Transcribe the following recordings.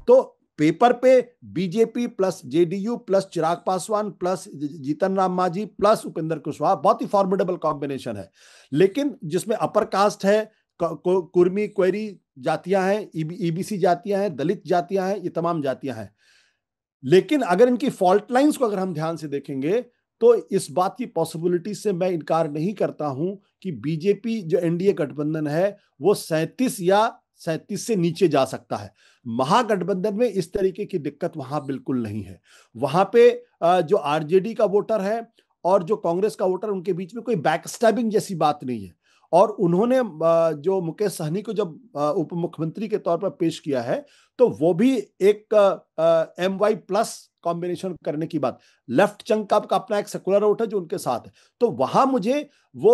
तो पेपर पे BJP plus JDU plus Chirag Paswan plus Jitan Ram Manjhi plus Upendra Kushwaha बहुत ही फॉर्मिडेबल कॉम्बिनेशन है। लेकिन जिसमें अपर कास्ट है, कुर्मी क्वेरी जातियां हैं, ईबीसी जातियां हैं, दलित जातियां हैं, ये तमाम जातियां हैं। लेकिन अगर इनकी फॉल्ट लाइंस को अगर हम ध्यान से देखेंगे तो इस बात की पॉसिबिलिटी से मैं इनकार नहीं करता हूं कि बीजेपी जो एनडीए गठबंधन है वो 37 या 37 से नीचे जा सकता है। महागठबंधन में इस तरीके की दिक्कत वहां बिल्कुल नहीं है। वहां पे जो आरजेडी का वोटर है और जो कांग्रेस का वोटर, उनके बीच में कोई बैकस्टैबिंग जैसी बात नहीं है। और उन्होंने जो मुकेश सहनी को जब उप मुख्यमंत्री के तौर पर पेश किया है तो वो भी एक MY प्लस कॉम्बिनेशन करने की बात, लेफ्ट चंक का अपना एक सेकुलर वोट है जो उनके साथ है। तो वहां मुझे वो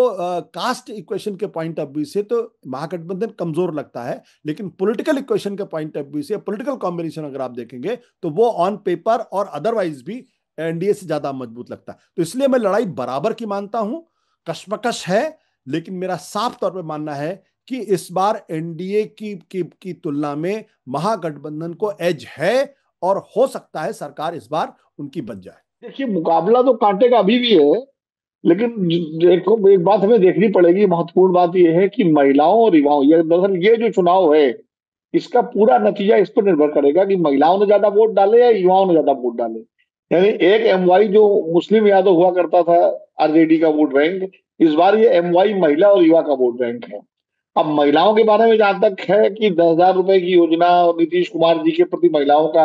कास्ट इक्वेशन के पॉइंट ऑफ व्यू से तो महागठबंधन कमजोर लगता है, लेकिन पॉलिटिकल इक्वेशन के पॉइंट ऑफ व्यू से, पॉलिटिकल कॉम्बिनेशन अगर आप देखेंगे तो वो ऑन पेपर और अदरवाइज भी एनडीए से ज्यादा मजबूत लगता है। तो इसलिए मैं लड़ाई बराबर की मानता हूं, कश्मकश है, लेकिन मेरा साफ तौर पर मानना है कि इस बार एनडीए की तुलना में महागठबंधन को एज है और हो सकता है सरकार इस बार उनकी बन जाए। देखिए, मुकाबला तो कांटे का अभी भी है, लेकिन देखो एक बात हमें देखनी पड़ेगी। महत्वपूर्ण बात यह है कि महिलाओं और युवाओं, ये दरअसल ये जो चुनाव है इसका पूरा नतीजा इस पर निर्भर करेगा कि महिलाओं ने ज्यादा वोट डाले या युवाओं ने ज्यादा वोट डाले। यानी एक MY जो मुस्लिम यादव हुआ करता था आरजेडी का वोट बैंक, इस बार ये MY महिला और युवा का वोट बैंक है। अब महिलाओं के बारे में जहां तक है कि 10,000 रुपए की योजना और नीतीश कुमार जी के प्रति महिलाओं का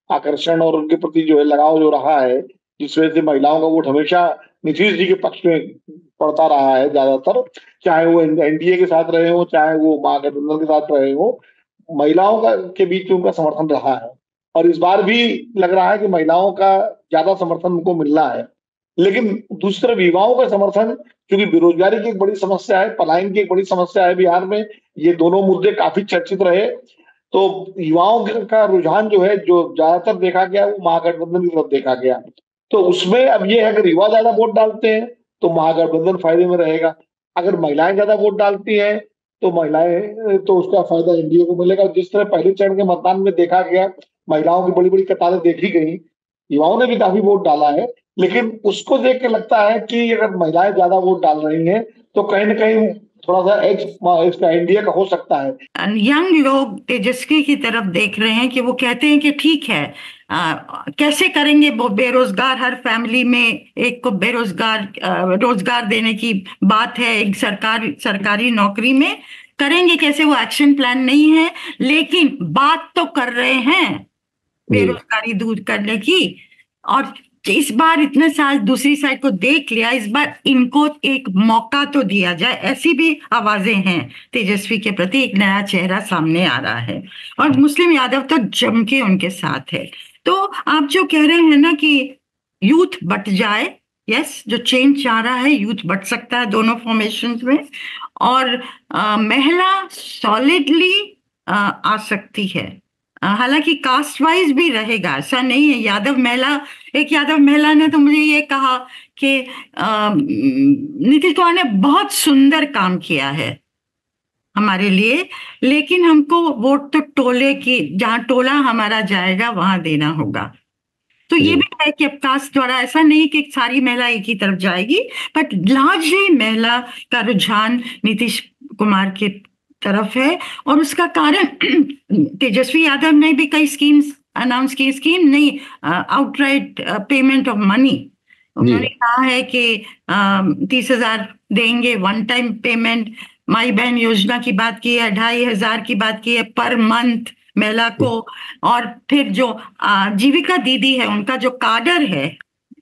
आकर्षण और उनके प्रति जो है लगाव जो रहा है, जिस वजह से महिलाओं का वोट हमेशा नीतीश जी के पक्ष में पड़ता रहा है ज्यादातर, चाहे वो एनडीए के साथ रहे हो चाहे वो महागठबंधन के साथ रहे हो, महिलाओं का के बीच में उनका समर्थन रहा है। और इस बार भी लग रहा है कि महिलाओं का ज्यादा समर्थन उनको मिल रहा है। लेकिन दूसरी तरफ युवाओं का समर्थन, क्योंकि बेरोजगारी की एक बड़ी समस्या है, पलायन की एक बड़ी समस्या है बिहार में, ये दोनों मुद्दे काफी चर्चित रहे, तो युवाओं का रुझान जो है जो ज्यादातर देखा गया वो महागठबंधन की तरफ देखा गया। तो उसमें अब ये है, अगर युवा ज्यादा वोट डालते हैं तो महागठबंधन फायदे में रहेगा, अगर महिलाएं ज्यादा वोट डालती हैं तो महिलाएं तो उसका फायदा एनडीए को मिलेगा। जिस तरह पहले चरण के मतदान में देखा गया, महिलाओं की बड़ी बड़ी कतारें देखी गई, युवाओं ने भी काफी वोट डाला है, लेकिन उसको देख के लगता है कि अगर महिलाएं ज्यादा वोट डाल रही हैं तो कहीं ना कहीं थोड़ा सा एज इसका एनडीए का हो सकता है। यंग लोग तेजस्वी की तरफ देख रहे हैं कि वो कहते हैं कि ठीक है, कैसे करेंगे वो बेरोजगार, हर फैमिली में एक को बेरोजगार रोजगार देने की बात है, एक सरकारी नौकरी में करेंगे कैसे, वो एक्शन प्लान नहीं है, लेकिन बात तो कर रहे हैं बेरोजगारी दूर करने की। और इस बार इतने साल दूसरी साइड को देख लिया, इस बार इनको एक मौका तो दिया जाए, ऐसी भी आवाजें हैं तेजस्वी के प्रति। एक नया चेहरा सामने आ रहा है और मुस्लिम यादव तो जम के उनके साथ है। तो आप जो कह रहे हैं ना कि यूथ बट जाए, यस, जो चेंज चाह रहा है यूथ बट सकता है दोनों फॉर्मेशन में, और महिला सॉलिडली आ सकती है। हालांकि कास्ट वाइज भी रहेगा, ऐसा नहीं है। एक यादव महिला ने तो मुझे ये कहा कि नीतीश कुमार ने बहुत सुंदर काम किया है हमारे लिए, लेकिन हमको वोट तो टोले की, जहां टोला हमारा जाएगा वहां देना होगा। तो ये भी है कि अब कास्ट द्वारा ऐसा नहीं कि सारी महिला एक ही तरफ जाएगी, बट लार्जली महिला का रुझान नीतीश कुमार के तरफ है। और उसका कारण तेजस्वी यादव ने भी कई स्कीम्स अनाउंस की, स्कीम नहीं, आउटराइट पेमेंट ऑफ मनी। उन्होंने कहा है कि 30,000 देंगे वन टाइम पेमेंट, माई बहन योजना की बात की है, 2,500 की बात की है पर मंथ महिला को, और फिर जो जीविका दीदी है उनका जो काडर है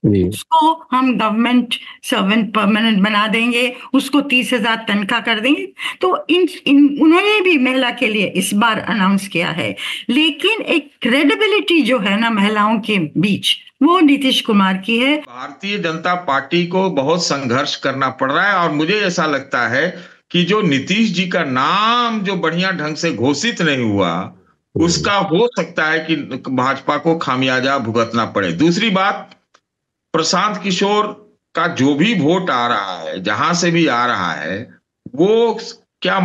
उसको हम गवर्नमेंट सर्वेंट परमानेंट बना देंगे, उसको 30,000 तनख्वाह कर देंगे। तो उन्होंने भी महिला के लिए इस बार अनाउंस किया है। लेकिन एक क्रेडिबिलिटी जो है ना महिलाओं के बीच, वो नीतीश कुमार की है। भारतीय जनता पार्टी को बहुत संघर्ष करना पड़ रहा है और मुझे ऐसा लगता है कि जो नीतीश जी का नाम जो बढ़िया ढंग से घोषित नहीं हुआ, उसका हो सकता है कि भाजपा को खामियाजा भुगतना पड़े। दूसरी बात, प्रशांत किशोर का जो भी वोट आ रहा है, जहां से भी आ रहा है, वो क्या,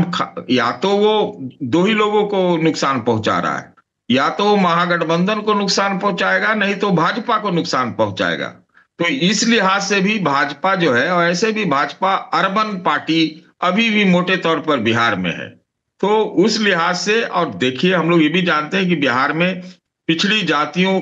या तो वो दो ही लोगों को नुकसान पहुंचा रहा है, या तो महागठबंधन को नुकसान पहुंचाएगा, नहीं तो भाजपा को नुकसान पहुंचाएगा। तो इस लिहाज से भी भाजपा जो है, और ऐसे भी भाजपा अर्बन पार्टी अभी भी मोटे तौर पर बिहार में है। तो उस लिहाज से, और देखिए हम लोग ये भी जानते हैं कि बिहार में पिछड़ी जातियों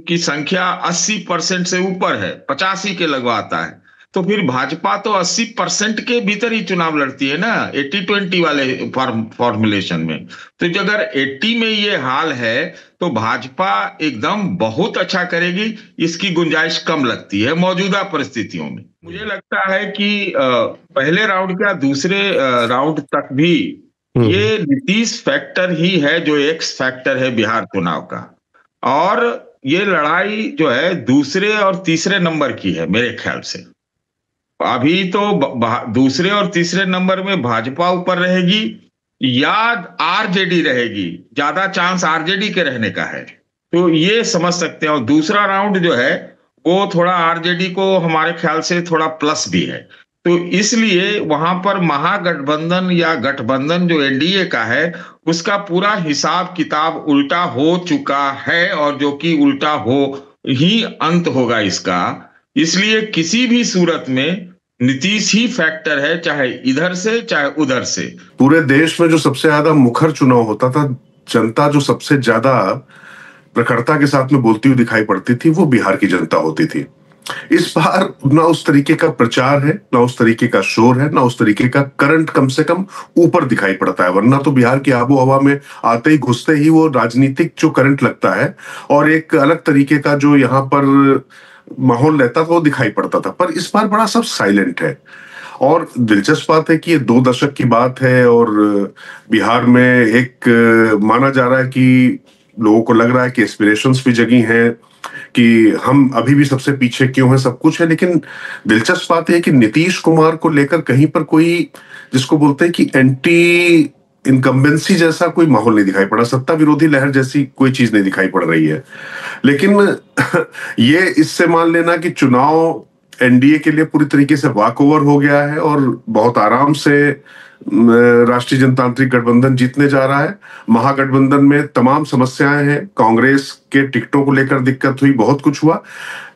की संख्या 80% से ऊपर है, 85 के लगवाता है। तो फिर भाजपा तो 80% के भीतर ही चुनाव लड़ती है ना, 80-20 वाले फॉर्मुलेशन में। तो जो अगर 80 में ये हाल है, तो भाजपा एकदम बहुत अच्छा करेगी, इसकी गुंजाइश कम लगती है मौजूदा परिस्थितियों में। मुझे लगता है कि पहले राउंड क्या, दूसरे राउंड तक भी ये नीतीश फैक्टर ही है जो एक्स फैक्टर है बिहार चुनाव का। और ये लड़ाई जो है दूसरे और तीसरे नंबर की है मेरे ख्याल से। अभी तो दूसरे और तीसरे नंबर में भाजपा ऊपर रहेगी या आरजेडी रहेगी, ज्यादा चांस आरजेडी के रहने का है। तो ये समझ सकते हैं। और दूसरा राउंड जो है वो थोड़ा आरजेडी को हमारे ख्याल से थोड़ा प्लस भी है। तो इसलिए वहां पर महागठबंधन या गठबंधन जो एनडीए का है, उसका पूरा हिसाब किताब उल्टा हो चुका है, और जो कि उल्टा हो ही अंत होगा इसका। इसलिए किसी भी सूरत में नीतीश ही फैक्टर है, चाहे इधर से चाहे उधर से। पूरे देश में जो सबसे ज्यादा मुखर चुनाव होता था, जनता जो सबसे ज्यादा प्रखरता के साथ में बोलती हुई दिखाई पड़ती थी, वो बिहार की जनता होती थी। इस बार ना उस तरीके का प्रचार है, ना उस तरीके का शोर है, ना उस तरीके का करंट कम से कम ऊपर दिखाई पड़ता है। वरना तो बिहार की आबो हवा में आते ही घुसते ही वो राजनीतिक जो करंट लगता है और एक अलग तरीके का जो यहाँ पर माहौल रहता था वो दिखाई पड़ता था। पर इस बार बड़ा सब साइलेंट है। और दिलचस्प बात है कि ये 2 दशक की बात है और बिहार में एक माना जा रहा है कि लोगों को लग रहा है कि एस्पिरेशंस भी जगी हैं कि हम अभी भी सबसे पीछे क्यों हैं, सब कुछ है। लेकिन दिलचस्प बात है कि नीतीश कुमार को लेकर कहीं पर कोई, जिसको बोलते हैं कि एंटी इनकम्बेंसी जैसा कोई माहौल नहीं दिखाई पड़ा, सत्ता विरोधी लहर जैसी कोई चीज नहीं दिखाई पड़ रही है। लेकिन ये इससे मान लेना कि चुनाव एनडीए के लिए पूरी तरीके से वॉक ओवर हो गया है और बहुत आराम से राष्ट्रीय जनतांत्रिक गठबंधन जीतने जा रहा है। महागठबंधन में तमाम समस्याएं हैं, कांग्रेस के टिकटों को लेकर दिक्कत हुई, बहुत कुछ हुआ।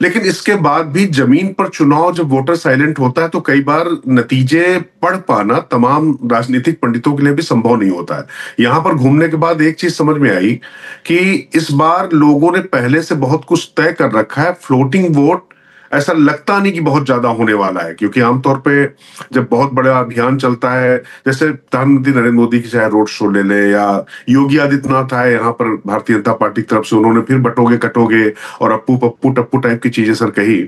लेकिन इसके बाद भी जमीन पर चुनाव जब वोटर साइलेंट होता है तो कई बार नतीजे पढ़ पाना तमाम राजनीतिक पंडितों के लिए भी संभव नहीं होता है। यहां पर घूमने के बाद एक चीज समझ में आई कि इस बार लोगों ने पहले से बहुत कुछ तय कर रखा है। फ्लोटिंग वोट ऐसा लगता नहीं कि बहुत ज्यादा होने वाला है, क्योंकि आमतौर पे जब बहुत बड़ा अभियान चलता है, जैसे प्रधानमंत्री नरेंद्र मोदी की चाहे रोड शो ले ले या योगी आदित्यनाथ आए यहाँ पर भारतीय जनता पार्टी की तरफ से, उन्होंने फिर बटोगे कटोगे और अप्पू पप्पू टप्पू टाइप की चीजें सर कही।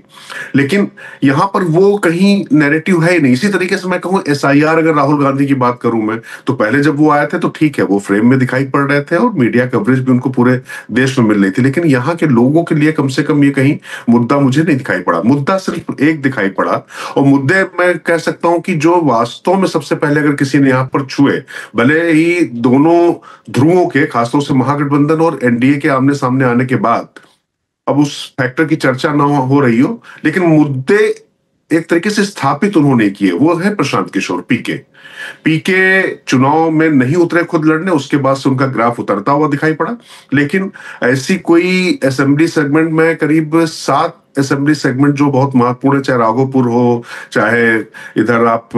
लेकिन यहाँ पर वो कहीं नैरेटिव है ही नहीं। इसी तरीके से मैं कहूँ SIR, अगर राहुल गांधी की बात करूं मैं, तो पहले जब वो आए थे तो ठीक है, वो फ्रेम में दिखाई पड़ रहे थे और मीडिया कवरेज भी उनको पूरे देश में मिल रही थी। लेकिन यहाँ के लोगों के लिए कम से कम ये कहीं मुद्दा मुझे नहीं दिखाई पड़ा। मुद्दा सिर्फ एक दिखाई पड़ा, और मुद्दे मैं कह सकता हूं कि जो वास्तव में सबसे पहले अगर किसी ने यहां पर छुए, भले ही दोनों ध्रुवों के, खासतौर से महागठबंधन और एनडीए के आमने सामने आने के बाद अब उस फैक्टर की चर्चा ना हो रही हो, लेकिन मुद्दे एक तरीके से स्थापित उन्होंने किए। वो है प्रशांत किशोर, पीके चुनाव में नहीं उतरे खुद लड़ने, उसके बाद से उनका ग्राफ उतरता हुआ दिखाई पड़ा। लेकिन ऐसी कोई असेंबली सेगमेंट में करीब 7 असेंबली सेगमेंट जो बहुत महत्वपूर्ण है, चाहे राघोपुर हो, चाहे इधर आप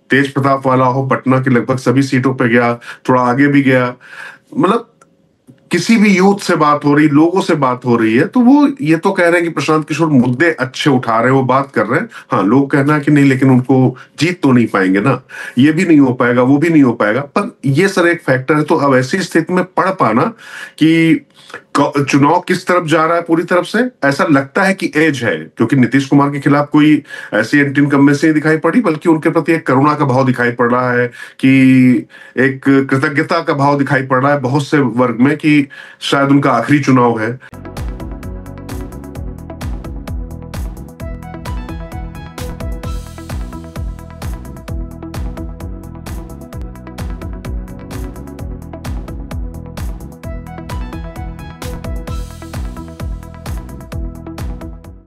तेज प्रताप वाला हो, पटना के लगभग सभी सीटों पे गया, थोड़ा आगे भी गया। मतलब किसी भी यूथ से बात हो रही, लोगों से बात हो रही है, तो वो ये तो कह रहे हैं कि प्रशांत किशोर मुद्दे अच्छे उठा रहे हैं, वो बात कर रहे हैं। हाँ, लोग कहना कि नहीं, लेकिन उनको जीत तो नहीं पाएंगे ना, ये भी नहीं हो पाएगा, वो भी नहीं हो पाएगा। पर ये सर एक फैक्टर है। तो अब ऐसी स्थिति में पढ़ पाना कि चुनाव किस तरफ जा रहा है, पूरी तरफ से ऐसा लगता है कि एज है, क्योंकि नीतीश कुमार के खिलाफ कोई ऐसी एंटी इनकम्बेंसी नहीं दिखाई पड़ी, बल्कि उनके प्रति एक करुणा का भाव दिखाई पड़ रहा है, कि एक कृतज्ञता का भाव दिखाई पड़ रहा है बहुत से वर्ग में, कि शायद उनका आखिरी चुनाव है।